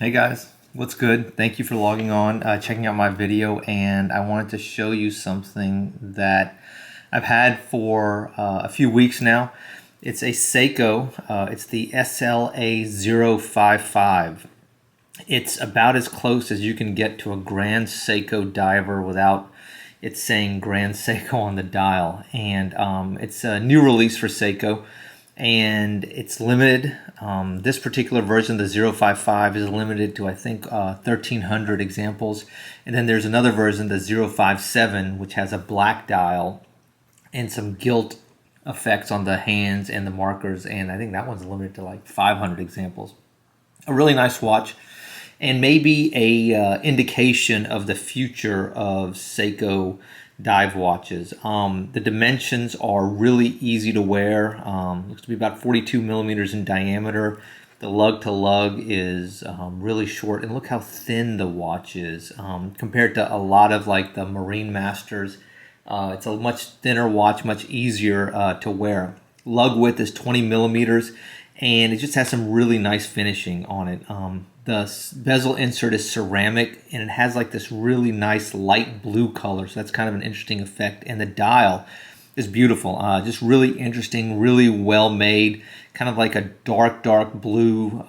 Hey guys, what's good? Thank you for logging on, checking out my video, and I wanted to show you something that I've had for a few weeks now. It's a Seiko, it's the SLA055. It's about as close as you can get to a Grand Seiko diver without it saying Grand Seiko on the dial. And it's a new release for Seiko, and it's limited. This particular version, the 055, is limited to I think 1,300 examples. And then there's another version, the 057, which has a black dial and some gilt effects on the hands and the markers. And I think that one's limited to like 500 examples. A really nice watch, and maybe a indication of the future of Seiko dive watches. The dimensions are really easy to wear. Looks to be about 42 millimeters in diameter. The lug to lug is really short, and look how thin the watch is compared to a lot of like the Marine Masters. It's a much thinner watch, much easier to wear. Lug width is 20 millimeters, and it just has some really nice finishing on it. The bezel insert is ceramic, and it has like this really nice light blue color, so that's kind of an interesting effect. And the dial is beautiful, just really interesting, really well made, kind of like a dark blue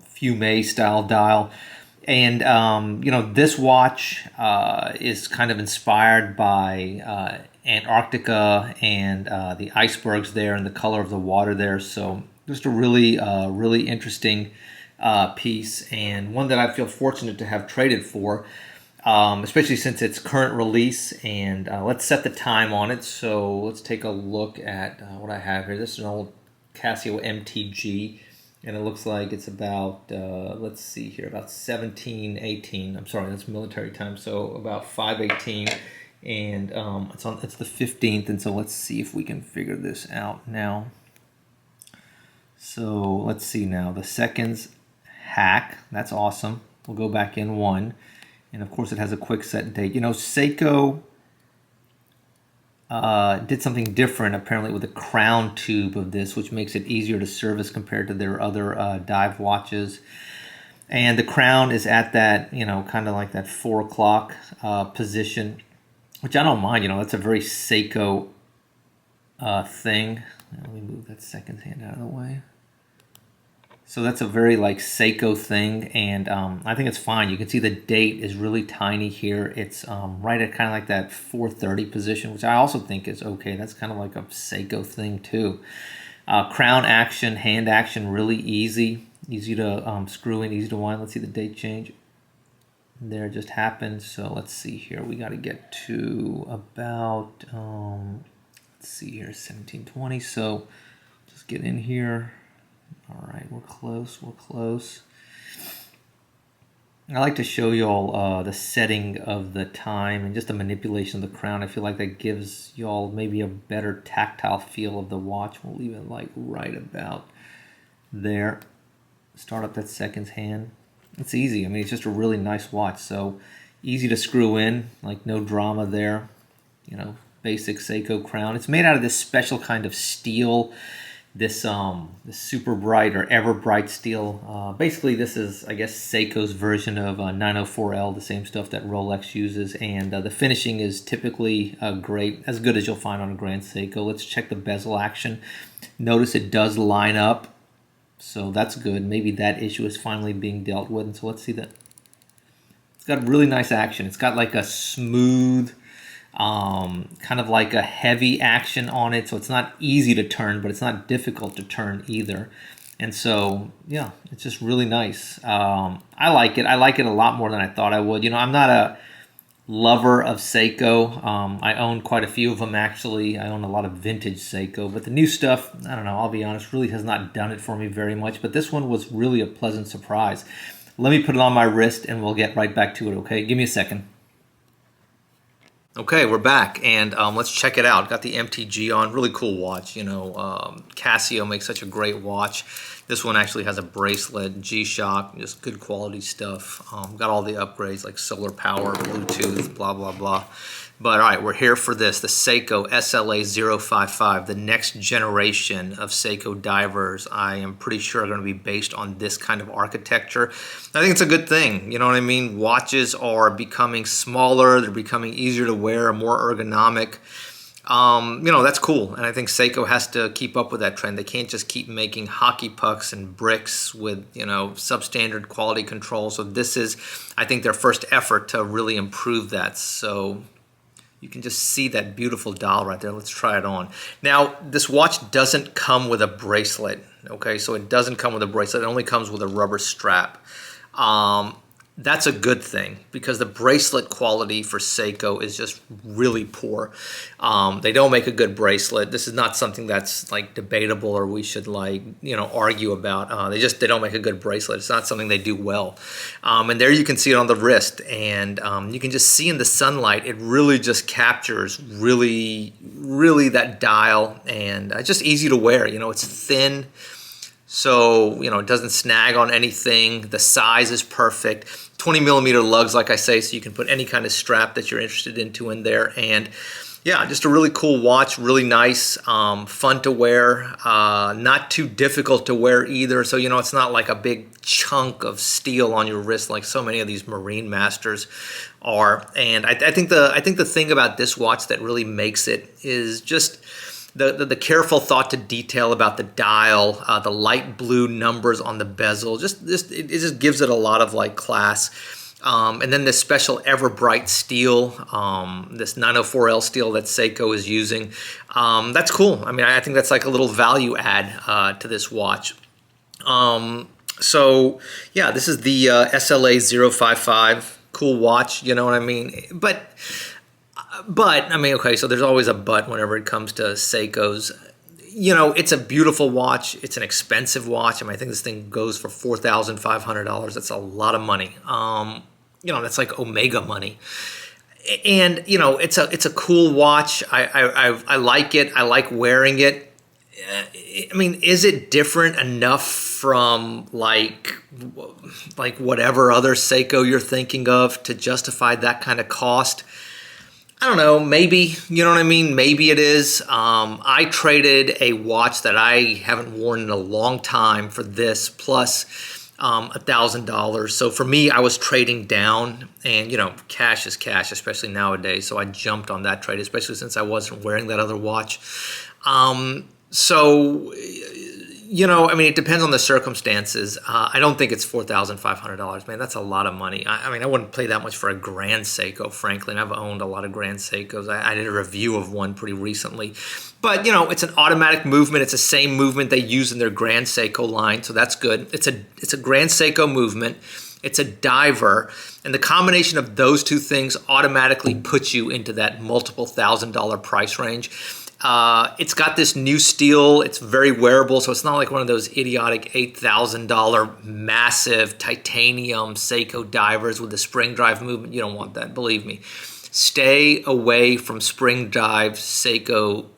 fume style dial. And this watch is kind of inspired by Antarctica and the icebergs there and the color of the water there. So just a really interesting piece, and one that I feel fortunate to have traded for, especially since it's current release. And let's set the time on it. So let's take a look at what I have here. This is an old Casio MTG, and it looks like it's about, let's see here, about 1718. I'm sorry, that's military time, so about 518. And it's the 15th, and so let's see if we can figure this out now. So let's see now, the seconds hack, that's awesome. We'll go back in one, and of course it has a quick set date. Seiko did something different apparently with the crown tube of this, which makes it easier to service compared to their other dive watches. And the crown is at that, kind of like that 4 o'clock position, which I don't mind. That's a very Seiko thing. Let me move that second hand out of the way. So that's a very like Seiko thing, and I think it's fine. You can see the date is really tiny here. It's right at kind of like that 4:30 position, which I also think is okay. That's kind of like a Seiko thing too. Crown action, hand action, really easy to screw in, easy to wind. Let's see the date change. There just happened. So let's see here. We got to get to about let's see here, 1720. So just get in here. All right, we're close. I like to show you all the setting of the time and just the manipulation of the crown. I feel like that gives you all maybe a better tactile feel of the watch. We'll leave it like right about there. Start up that seconds hand. It's easy. I mean, it's just a really nice watch. So easy to screw in, like no drama there. Basic Seiko crown. It's made out of this special kind of steel. This super bright or ever bright steel. Basically, this is, I guess, Seiko's version of 904L, the same stuff that Rolex uses. And the finishing is typically great, as good as you'll find on a Grand Seiko. Let's check the bezel action. Notice it does line up, so that's good. Maybe that issue is finally being dealt with. And so let's see that. It's got really nice action. It's got like a smooth, kind of like a heavy action on it, so it's not easy to turn, but it's not difficult to turn either. And so yeah, it's just really nice. I like it a lot more than I thought I would. I'm not a lover of Seiko. I own quite a few of them, actually. I own a lot of vintage Seiko, but the new stuff, I don't know, I'll be honest, really has not done it for me very much. But this one was really a pleasant surprise. Let me put it on my wrist and we'll get right back to it, okay? Give me a second. Okay, we're back, and let's check it out. Got the MTG on, really cool watch. Casio makes such a great watch. This one actually has a bracelet, G-Shock, just good quality stuff. Got all the upgrades like solar power, Bluetooth, blah, blah, blah. But all right, we're here for this, the Seiko SLA055, the next generation of Seiko divers. I am pretty sure are going to be based on this kind of architecture. I think it's a good thing, you know what I mean? Watches are becoming smaller, they're becoming easier to wear, more ergonomic. You know, that's cool, and I think Seiko has to keep up with that trend. They can't just keep making hockey pucks and bricks with, you know, substandard quality control. So this is, I think, their first effort to really improve that. So you can just see that beautiful dial right there. Let's try it on. Now, this watch doesn't come with a bracelet, okay? So it doesn't come with a bracelet. It only comes with a rubber strap. That's a good thing because the bracelet quality for Seiko is just really poor. They don't make a good bracelet. This is not something that's like debatable or we should like, you know, argue about. They don't make a good bracelet. It's not something they do well. And there you can see it on the wrist, and you can just see in the sunlight, it really just captures really that dial, and it's just easy to wear. You know, it's thin. So, you know, it doesn't snag on anything. The size is perfect. 20 millimeter lugs, like I say, so you can put any kind of strap that you're interested in there. And yeah, just a really cool watch, really nice, fun to wear, not too difficult to wear either. So, you know, it's not like a big chunk of steel on your wrist like so many of these Marine Masters are. And I think the thing about this watch that really makes it is just the careful thought to detail about the dial, the light blue numbers on the bezel, it just gives it a lot of like class. And then this special ever bright steel, this 904L steel that Seiko is using, that's cool. I mean, I think that's like a little value add to this watch. So yeah, this is the SLA055, cool watch, you know what I mean? But I mean, okay, so there's always a but whenever it comes to Seikos. You know, it's a beautiful watch. It's an expensive watch. I mean, I think this thing goes for $4,500. That's a lot of money. You know, that's like Omega money. And, you know, it's a cool watch. I like it. I like wearing it. I mean, is it different enough from like whatever other Seiko you're thinking of to justify that kind of cost? I don't know, maybe, you know what I mean? Maybe it is. I traded a watch that I haven't worn in a long time for this, plus $1,000. So for me, I was trading down, and you know, cash is cash, especially nowadays. So I jumped on that trade, especially since I wasn't wearing that other watch. So, you know, I mean, it depends on the circumstances. I don't think it's $4,500, man. That's a lot of money. I mean, I wouldn't pay that much for a Grand Seiko, frankly. And I've owned a lot of Grand Seikos. I did a review of one pretty recently. But, you know, it's an automatic movement. It's the same movement they use in their Grand Seiko line, so that's good. It's a Grand Seiko movement. It's a diver. And the combination of those two things automatically puts you into that multiple $1,000 price range. It's got this new steel. It's very wearable, so it's not like one of those idiotic $8,000 massive titanium Seiko divers with the spring drive movement. You don't want that, believe me. Stay away from spring drive Seiko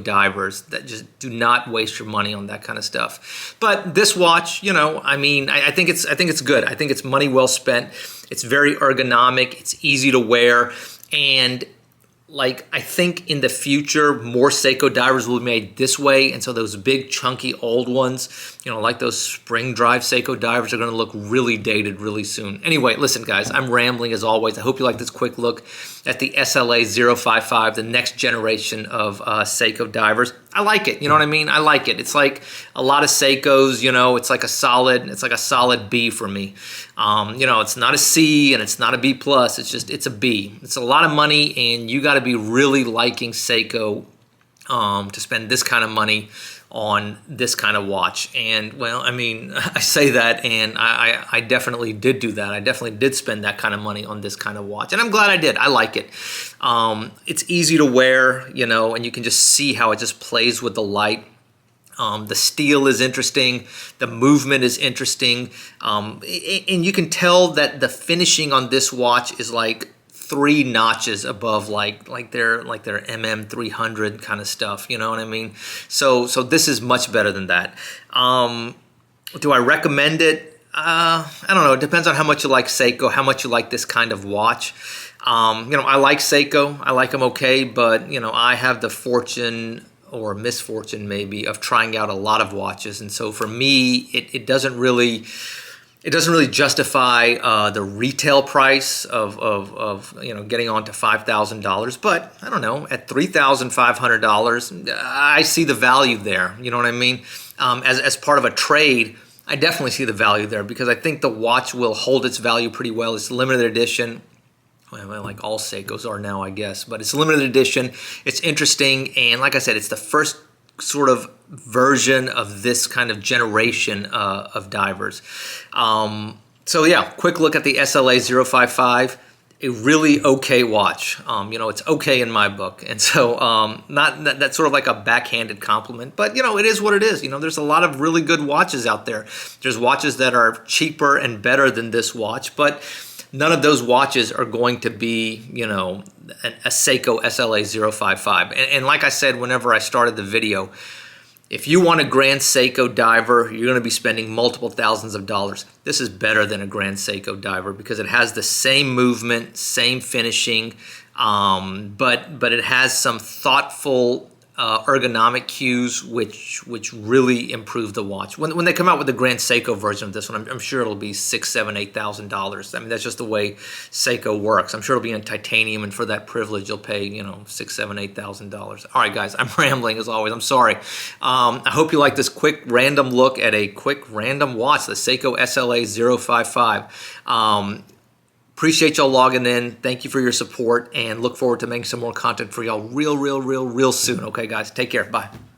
divers. That just do not waste your money on that kind of stuff. But this watch, you know, I mean, I think it's good. I think it's money well spent. It's very ergonomic. It's easy to wear, and like, I think in the future, more Seiko divers will be made this way. And so those big, chunky, old ones, you know, like those spring drive Seiko divers, are going to look really dated really soon. Anyway, listen, guys, I'm rambling as always. I hope you like this quick look at the SLA055, the next generation of Seiko divers. I like it. You know what I mean? I like it. It's like a lot of Seikos, you know, it's like a solid B for me. You know, it's not a C and it's not a B plus. It's a B. It's a lot of money, and you got to be really liking Seiko to spend this kind of money on this kind of watch. And well, I mean, I say that, and I definitely did do that. I definitely did spend that kind of money on this kind of watch, and I'm glad I did. I like it. It's easy to wear, you know, and you can just see how it just plays with the light. The steel is interesting. The movement is interesting. And you can tell that the finishing on this watch is like 3 notches above like their MM300 kind of stuff. You know what I mean? So this is much better than that. Do I recommend it? I don't know. It depends on how much you like Seiko, how much you like this kind of watch. I like Seiko. I like them okay, but I have the fortune or misfortune maybe of trying out a lot of watches, and so for me, it doesn't really justify the retail price of getting on to $5,000. But I don't know, at $3,500, I see the value there. You know what I mean? As part of a trade, I definitely see the value there because I think the watch will hold its value pretty well. It's limited edition. Well, like all Seikos are now, I guess, but it's limited edition. It's interesting, and like I said, it's the first sort of version of this kind of generation of divers. So yeah, quick look at the SLA055. A really okay watch. It's okay in my book, and so that's sort of like a backhanded compliment, but it is what it is. There's a lot of really good watches out there. There's watches that are cheaper and better than this watch, but none of those watches are going to be, a Seiko SLA055. And like I said, whenever I started the video, if you want a Grand Seiko diver, you're going to be spending multiple thousands of dollars. This is better than a Grand Seiko diver because it has the same movement, same finishing, but it has some thoughtful ergonomic cues which really improve the watch. When they come out with the Grand Seiko version of this one, I'm sure it'll be $6,000, $7,000, $8,000. I mean, that's just the way Seiko works. I'm sure it'll be in titanium, and for that privilege, you'll pay $6,000, $7,000, $8,000. All right, guys, I'm rambling as always. I'm sorry. I hope you like this quick random look at a quick random watch, the Seiko SLA055. Appreciate y'all logging in. Thank you for your support, and look forward to making some more content for y'all real soon. Okay, guys, take care. Bye.